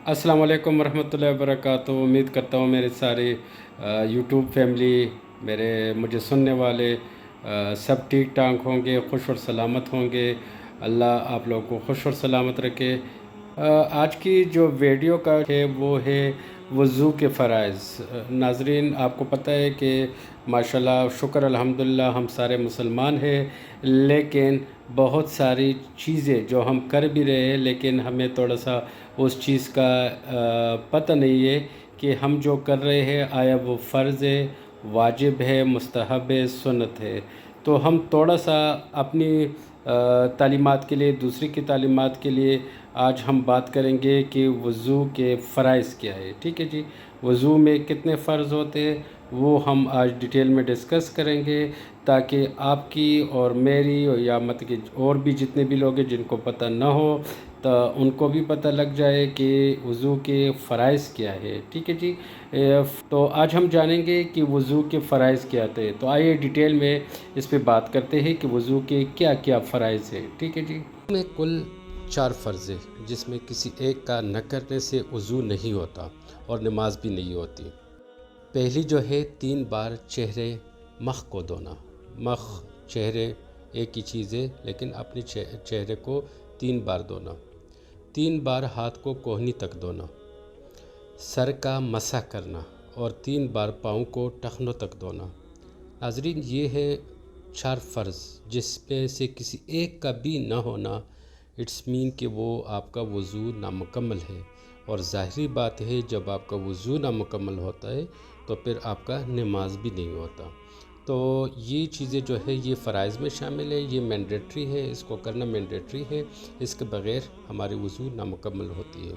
अस्सलाम वालेकुम रहमतुल्लाहि व बरकातुहू। उम्मीद करता हूँ मेरे सारे यूट्यूब फैमिली, मेरे मुझे सुनने वाले सब ठीक ठाक होंगे, खुश और सलामत होंगे। अल्लाह आप लोगों को खुश और सलामत रखे। आज की जो वीडियो का है वो है वज़ू के फ़राइज़। नाज़रीन, आपको पता है कि माशाल्लाह शुक्र अल्हम्दुलिल्लाह हम सारे मुसलमान हैं, लेकिन बहुत सारी चीज़ें जो हम कर भी रहे हैं लेकिन हमें थोड़ा सा उस चीज़ का पता नहीं है कि हम जो कर रहे हैं आया वो फ़र्ज़ है, वाजिब है, मुस्तहब है, सुन्नत है। तो हम थोड़ा सा अपनी तालीमात के लिए, दूसरी की तालीमात के लिए आज हम बात करेंगे कि वज़ू के फ़राइज़ क्या है। ठीक है जी, वज़ू में कितने फ़र्ज़ होते हैं वो हम आज डिटेल में डिस्कस करेंगे, ताकि आपकी और मेरी या मतलब कि और भी जितने भी लोग हैं जिनको पता ना हो तो उनको भी पता लग जाए कि वज़ू के फ़राइज़ क्या है। ठीक है जी। तो आज हम जानेंगे कि वज़ू के फ़राइज़ क्या थे। तो आइए डिटेल में इस पे बात करते हैं कि वज़ू के क्या क्या फ़राइज़ हैं। ठीक है जी। में कुल 4 फ़र्ज़ है जिसमें किसी एक का न करने से वज़ू नहीं होता और नमाज भी नहीं होती। पहली जो है 3 बार चेहरे मख़ को धोना। मख़ चेहरे एक ही चीज़ है, लेकिन अपने चेहरे को 3 बार धोना। 3 बार हाथ को कोहनी तक धोना, सर का मसा करना और 3 बार पाँव को टखनों तक धोना। नाज़रीन, ये है 4 फ़र्ज़ जिसमें से किसी एक का भी ना होना इट्स मीन कि वो आपका वज़ू नामुकम्मल है। और ज़ाहिरी बात है, जब आपका वज़ू नामुकम्मल होता है तो फिर आपका नमाज भी नहीं होता। तो ये चीज़ें जो है ये फ़राइज़ में शामिल है, ये मैंडेटरी है, इसको करना मैंडेटरी है। इसके बग़ैर हमारी वज़ू नामुकम्मल होती है।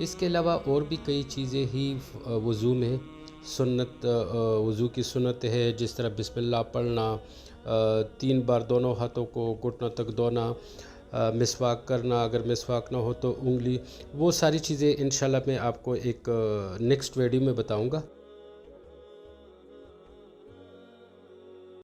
इसके अलावा और भी कई चीज़ें ही वज़ू में सुन्नत, वज़ू की सुन्नत है, जिस तरह बिस्मिल्लाह पढ़ना, 3 बार दोनों हाथों को घुटनों तक धोना, मिसवाक करना, अगर मिसवाक ना हो तो उंगली। वो सारी चीज़ें इंशाल्लाह मैं आपको एक नेक्स्ट वीडियो में बताऊंगा।